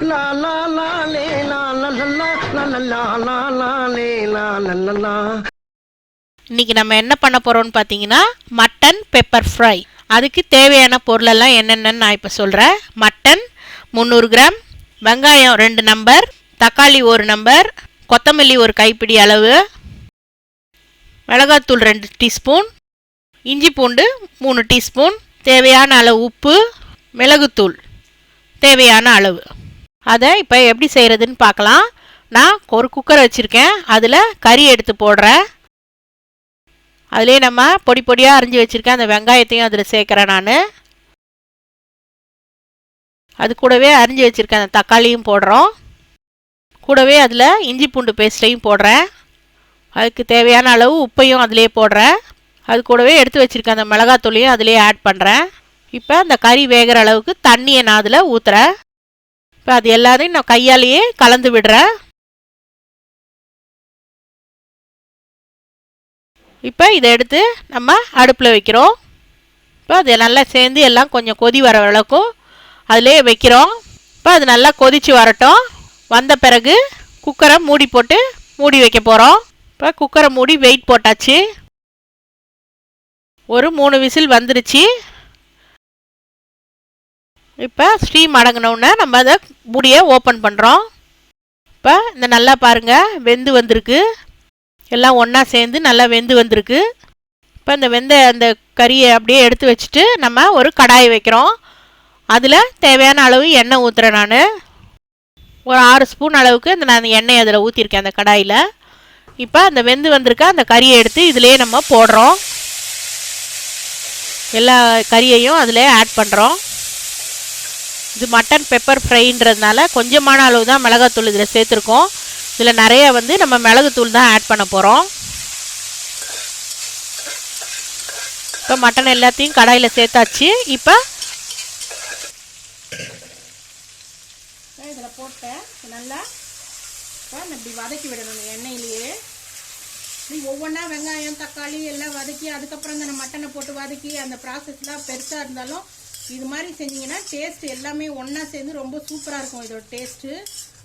லா லா லா லே லா லா லா லா லா லா லா லே லா லா லா. இன்னைக்கு நம்ம என்ன பண்ண போறோம்னு பார்த்தீங்கன்னா மட்டன் பெப்பர் ஃப்ரை. அதுக்கு தேவையான பொருளெல்லாம் என்னென்னு நான் இப்போ சொல்கிறேன். மட்டன் 300 கிராம், வெங்காயம் 2 நம்பர், தக்காளி 1 நம்பர், கொத்தமல்லி 1 கைப்பிடி அளவு, மிளகாத்தூள் 2 டீஸ்பூன், இஞ்சி பூண்டு 3 டீஸ்பூன், தேவையான அளவு உப்பு, மிளகுத்தூள் தேவையான அளவு. அதை இப்போ எப்படி செய்கிறதுன்னு பார்க்கலாம். நான் ஒரு குக்கர் வச்சுருக்கேன், அதில் கறி எடுத்து போடுறேன். அதிலே நம்ம பொடி பொடியாக அரிஞ்சு வச்சுருக்கேன் அந்த வெங்காயத்தையும் அதில் சேர்க்குறேன். நான் அது கூடவே அரிஞ்சு வச்சுருக்கேன் அந்த தக்காளியும் போடுறோம். கூடவே அதில் இஞ்சி பூண்டு பேஸ்ட்டையும் போடுறேன். அதுக்கு தேவையான அளவு உப்பையும் அதிலே போடுறேன். அது கூடவே எடுத்து வச்சுருக்கேன் அந்த மிளகாத்தூளையும் அதிலே ஆட் பண்ணுறேன். இப்போ அந்த கறி வேகிற அளவுக்கு தண்ணியை நான் அதில் ஊற்றுறேன். இப்போ அது எல்லாத்தையும் நான் கையாலேயே கலந்து விடுறேன். இப்போ இதை எடுத்து நம்ம அடுப்பில் வைக்கிறோம். இப்போ அது நல்லா சேர்ந்து எல்லாம் கொஞ்சம் கொதி வர அளவுக்கும் அதிலே வைக்கிறோம். இப்போ அது நல்லா கொதித்து வரட்டும். வந்த பிறகு குக்கரை மூடி போட்டு மூடி வைக்க போகிறோம். இப்போ குக்கரை மூடி வெயிட் போட்டாச்சு. ஒரு 3 விசில் வந்துருச்சு. இப்போ ஸ்டீம் அடங்கினோடனே நம்ம அதை மூடியை ஓப்பன் பண்ணுறோம். இப்போ இந்த நல்லா பாருங்கள் வெந்து வந்திருக்கு. எல்லாம் ஒன்றா சேர்ந்து நல்லா வெந்து வந்திருக்கு. இப்போ இந்த அந்த கறியை அப்படியே எடுத்து வச்சுட்டு நம்ம ஒரு கடாயை வைக்கிறோம். அதில் தேவையான அளவு எண்ணெய் ஊற்றுறேன். நான் ஒரு 6 ஸ்பூன் அளவுக்கு நான் எண்ணெய் அதில் ஊற்றிருக்கேன் அந்த கடாயில். இப்போ அந்த வெந்து வந்திருக்க அந்த கறியை எடுத்து இதிலே நம்ம போடுறோம். எல்லா கறியையும் அதில் ஆட் பண்ணுறோம். இது மட்டன் பெப்பர் ஃப்ரைன்றதுனால கொஞ்சமான அளவு தான் மிளகாத்தூள் இதில் சேர்த்துருக்கோம். இதில் நிறைய நம்ம மிளகுத்தூள் தான் ஆட் பண்ண போகிறோம். இப்போ மட்டன் எல்லாத்தையும் கடாயில் சேர்த்தாச்சு. இப்போ இதில் போட்டேன் நல்லா இப்படி வதக்கி விடணும் எண்ணெயிலேயே. இப்படி ஒவ்வொன்றா வெங்காயம் தக்காளி எல்லாம் வதக்கி அதுக்கப்புறம் இந்த மட்டனை போட்டு வதக்கி அந்த ப்ராசஸ்லாம் பெருசாக இருந்தாலும் இது மாதிரி செஞ்சிங்கன்னா டேஸ்ட் எல்லாமே ஒன்றா சேர்ந்து ரொம்ப சூப்பராக இருக்கும். இதோட டேஸ்ட்டு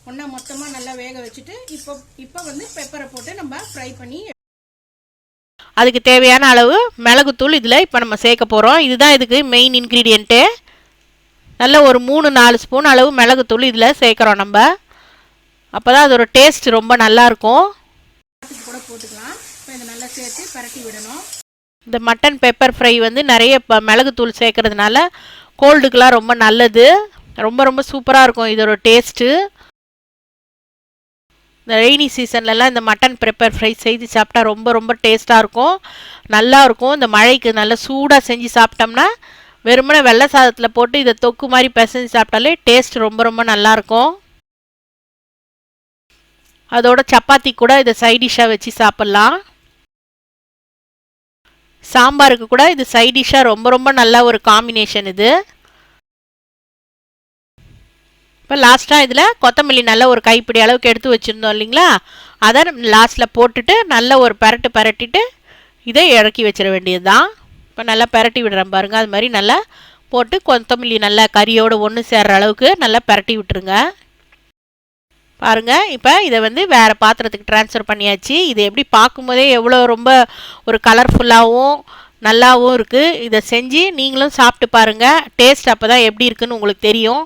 ஒன்றா மொத்தமாக நல்லா வேக வச்சுட்டு இப்போ பெப்பரை போட்டு நம்ம ஃப்ரை பண்ணி அதுக்கு தேவையான அளவு மிளகுத்தூள் இதில் இப்போ நம்ம சேர்க்க போகிறோம். இதுதான் இதுக்கு மெயின் இன்க்ரீடியண்ட்டு. நல்ல ஒரு 3-4 ஸ்பூன் அளவு மிளகுத்தூள் இதில் சேர்க்குறோம் நம்ம. அப்போ தான் அதோட டேஸ்ட் ரொம்ப நல்லாயிருக்கும். கூட போட்டுக்கலாம். இப்போ இதை நல்லா சேர்த்து பரட்டி விடணும். இந்த மட்டன் பெப்பர் ஃப்ரை நிறைய மிளகுத்தூள் சேர்க்கறதுனால கோல்டுக்கெலாம் ரொம்ப நல்லது. ரொம்ப ரொம்ப சூப்பராக இருக்கும் இதோட டேஸ்ட்டு. இந்த ரெய்னி சீசன்லலாம் இந்த மட்டன் பெப்பர் ஃப்ரை செய்து சாப்பிட்டா ரொம்ப ரொம்ப டேஸ்ட்டாக இருக்கும், நல்லாயிருக்கும். இந்த மழைக்கு நல்லா சூடாக செஞ்சு சாப்பிட்டோம்னா வெறுமனே வெள்ளை சாதத்தில் போட்டு இதை தொக்கு மாதிரி பிசைஞ்சு சாப்பிட்டாலே டேஸ்ட் ரொம்ப ரொம்ப நல்லாயிருக்கும். அதோட சப்பாத்தி கூட இதை சைடிஷ்ஷாக வச்சு சாப்பிட்லாம். சாம்பாருக்கு கூட இது சைடிஷ்ஷாக ரொம்ப ரொம்ப நல்ல ஒரு காம்பினேஷன் இது. இப்போ லாஸ்ட்டாக இதில் கொத்தமல்லி நல்ல ஒரு கைப்பிடி அளவுக்கு எடுத்து வச்சுருந்தோம் இல்லைங்களா, அதை லாஸ்ட்டில் போட்டுட்டு நல்ல ஒரு பரட்டிட்டு இதை இறக்கி வச்சிட வேண்டியது தான். இப்போ நல்லா பரட்டி விடுறேன் பாருங்கள். அது மாதிரி நல்லா போட்டு கொத்தமல்லி நல்லா கறியோடு ஒன்று சேர்கிற அளவுக்கு நல்லா பரட்டி விட்டுருங்க. பாருங்கள், இப்போ இதை வேறு பாத்திரத்துக்கு ட்ரான்ஸ்ஃபர் பண்ணியாச்சு. இது எப்படி பார்க்கும்போதே எவ்வளோ ரொம்ப ஒரு கலர்ஃபுல்லாகவும் நல்லாவும் இருக்குது. இதை செஞ்சு நீங்களும் சாப்பிட்டு பாருங்கள். டேஸ்ட் அப்போ தான் எப்படி இருக்குதுன்னு உங்களுக்கு தெரியும்.